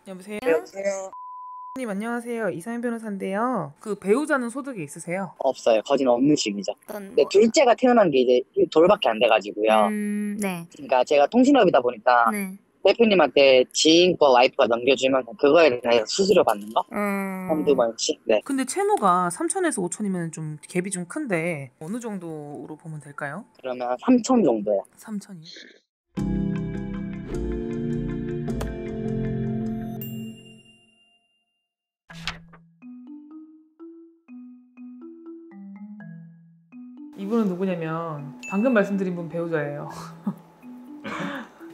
여보세요? 여보세요? 님 안녕하세요. 이상현 변호사인데요. 그 배우자는 소득이 있으세요? 없어요. 거진 없는 식이죠. 어떤 근데 둘째가 태어난 게 이제 돌밖에 안 돼가지고요. 네. 그러니까 제가 통신업이다 보니까 네. 대표님한테 지인 거 와이프가 넘겨주면 그거에 대해서 수수료 받는 거? 한두 음, 번씩? 네. 근데 채무가 3천에서 5천이면 좀 갭이 좀 큰데 어느 정도로 보면 될까요? 그러면 3천 정도요. 3천이요? 이분은 누구냐면 방금 말씀드린 분 배우자예요.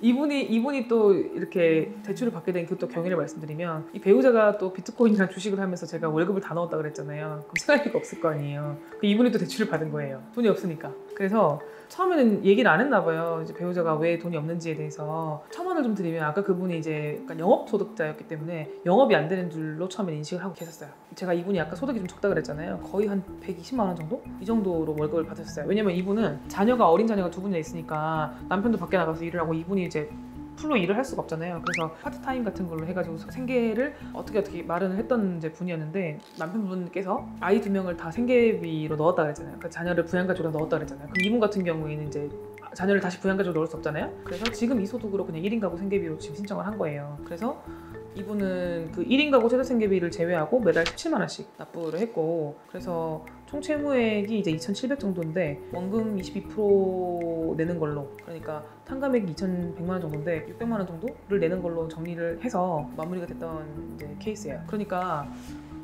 이분이 또 이렇게 대출을 받게 된 그것도 경위를 말씀드리면, 이 배우자가 또 비트코인이랑 주식을 하면서 제가 월급을 다 넣었다 그랬잖아요. 그럼 생활비가 없을 거 아니에요. 이분이 또 대출을 받은 거예요. 돈이 없으니까. 그래서 처음에는 얘기를 안 했나 봐요. 이제 배우자가 왜 돈이 없는지에 대해서. 첨언을 좀 드리면, 아까 그분이 이제 약간 영업 소득자였기 때문에 영업이 안 되는 줄로 처음에 인식을 하고 계셨어요. 제가 이분이 아까 소득이 좀 적다 그랬잖아요. 거의 한 120만 원 정도? 이 정도로 월급을 받았어요. 왜냐면 이분은 어린 자녀가 두 분이나 있으니까 남편도 밖에 나가서 일을 하고, 이분이 이제 풀로 일을 할 수가 없잖아요. 그래서 파트타임 같은 걸로 해가지고 생계를 어떻게 마련을 했던 이제 분이었는데, 남편분께서 아이 2명을 다 생계비로 넣었다 그랬잖아요. 그러니까 자녀를 부양가족으로 넣었다 그랬잖아요. 그럼 이분 같은 경우에는 이제 자녀를 다시 부양가족으로 넣을 수 없잖아요. 그래서 지금 이 소득으로 그냥 1인 가구 생계비로 지금 신청을 한 거예요. 그래서 이분은 그 1인 가구 최저 생계비를 제외하고 매달 17만 원씩 납부를 했고, 그래서 총 채무액이 이제 2,700 정도인데 원금 22% 내는 걸로, 그러니까 탕감액이 2,100만 원 정도인데 600만 원 정도를 내는 걸로 정리를 해서 마무리가 됐던 이제 케이스예요. 그러니까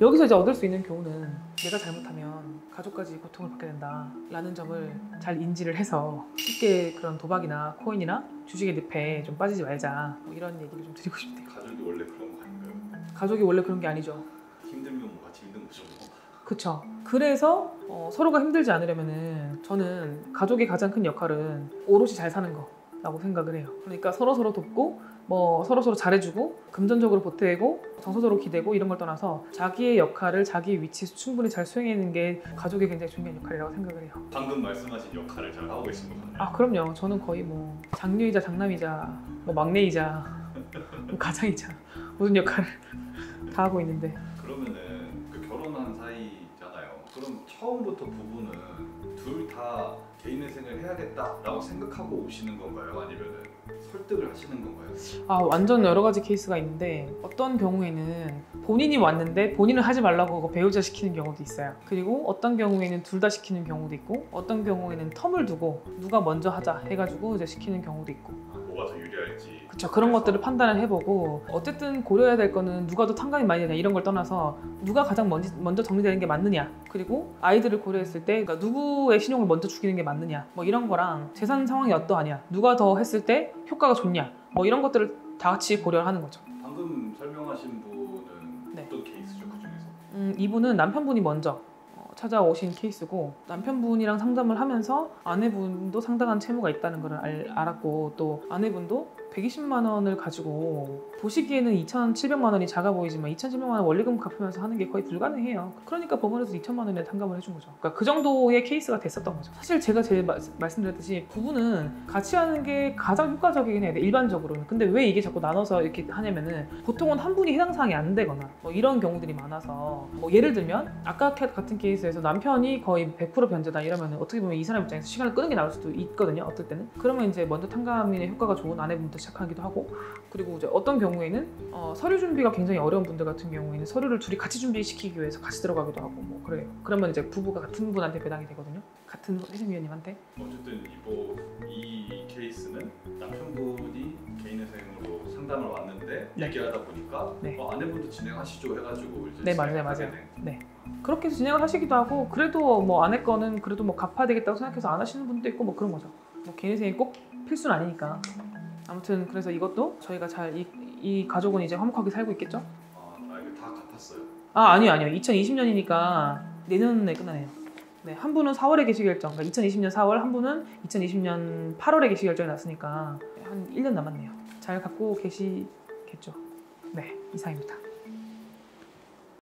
여기서 이제 얻을 수 있는 교훈은, 내가 잘못하면 가족까지 고통을 받게 된다라는 점을 잘 인지를 해서 쉽게 그런 도박이나 코인이나 주식의 늪에 좀 빠지지 말자, 뭐 이런 얘기를 좀 드리고 싶네요. 가족이 원래 그런 거 아닌가요? 가족이 원래 그런 게 아니죠. 힘들면 같이 힘든 거죠. 그쵸. 그래서 서로가 힘들지 않으려면은, 저는 가족의 가장 큰 역할은 오롯이 잘 사는 거라고 생각을 해요. 그러니까 서로서로 돕고 뭐 서로서로 잘해주고 금전적으로 보태고 정서적으로 기대고 이런 걸 떠나서 자기의 역할을 자기의 위치에서 충분히 잘 수행하는 게 가족의 굉장히 중요한 역할이라고 생각을 해요. 방금 말씀하신 역할을 잘 하고 계신 거잖아요. 아, 그럼요. 저는 거의 뭐 장녀이자 장남이자 뭐 막내이자 뭐 가장이자 모든 역할을 다 하고 있는데. 그러면은 그 결혼한 사이잖아요. 그럼 처음부터 부부는 둘 다 개인의 생을 해야겠다라고 생각하고 오시는 건가요? 아니면은 설득을 하시는 건가요? 아, 완전 여러 가지 케이스가 있는데, 어떤 경우에는 본인이 왔는데 본인은 하지 말라고 하고 배우자 시키는 경우도 있어요. 그리고 어떤 경우에는 둘 다 시키는 경우도 있고, 어떤 경우에는 텀을 두고 누가 먼저 하자 해가지고 이제 시키는 경우도 있고. 뭐가 더 유리할지. 그쵸. 그런 것들을 판단을 해보고, 어쨌든 고려해야 될 거는 누가 더 탕감이 많이 되냐 이런 걸 떠나서 누가 가장 먼저 정리되는 게 맞느냐, 그리고 아이들을 고려했을 때 그러니까 누구의 신용을 먼저 죽이는 게 맞느냐, 뭐 이런 거랑 재산 상황이 어떠하냐, 누가 더 했을 때 효과가 좋냐, 뭐 이런 것들을 다 같이 고려하는 거죠. 방금 설명하신 분은 네. 어떤 케이스죠, 그 중에서? 이분은 남편분이 먼저 찾아오신 케이스고, 남편분이랑 상담을 하면서 아내분도 상당한 채무가 있다는 걸 알았고, 또 아내분도 120만 원을 가지고, 보시기에는 2,700만 원이 작아 보이지만 2,700만 원 원리금 갚으면서 하는 게 거의 불가능해요. 그러니까 법원에서 2천만 원에 탕감을 해준 거죠. 그러니까 그 정도의 케이스가 됐었던 거죠. 사실 제가 제일 말씀드렸듯이 부부는 같이 하는 게 가장 효과적이긴 해요, 일반적으로는. 근데 왜 이게 자꾸 나눠서 이렇게 하냐면은, 보통은 한 분이 해당 사항이 안 되거나 뭐 이런 경우들이 많아서, 뭐 예를 들면 아까 같은 케이스에서 남편이 거의 100% 변제다 이러면 어떻게 보면 이 사람 입장에서 시간을 끄는 게 나을 수도 있거든요, 어떨 때는. 그러면 이제 먼저 탕감의 효과가 좋은 아내분부터 시작하기도 하고, 그리고 이제 어떤 경우에는 서류 준비가 굉장히 어려운 분들 같은 경우에는 서류를 둘이 같이 준비시키기 위해서 같이 들어가기도 하고 뭐 그래요. 그러면 이제 부부가 같은 분한테 배당이 되거든요, 같은 회생위원님한테. 어쨌든 이 케이스는 남편분이 개인의 생으로 상담을 왔는데 네. 얘기하다 보니까 네. 아내분도 진행하시죠 해가지고 이제 네, 맞아요. 진행하게 된. 네. 그렇게 해서 진행을 하시기도 하고, 그래도 뭐 아내 거는 그래도 뭐 갚아야 되겠다고 생각해서 안 하시는 분도 있고 뭐 그런 거죠. 뭐 개인 생이 꼭 필수는 아니니까. 아무튼 그래서 이것도 저희가 잘 이 가족은 이제 화목하게 살고 있겠죠? 이거 다 갚았어요. 아니요. 2020년이니까 내년에 끝나네요. 네, 한 분은 4월에 개시 결정, 그러니까 2020년 4월, 한 분은 2020년 8월에 개시 결정이 났으니까 한 1년 남았네요. 잘 갖고 계시겠죠? 네, 이상입니다.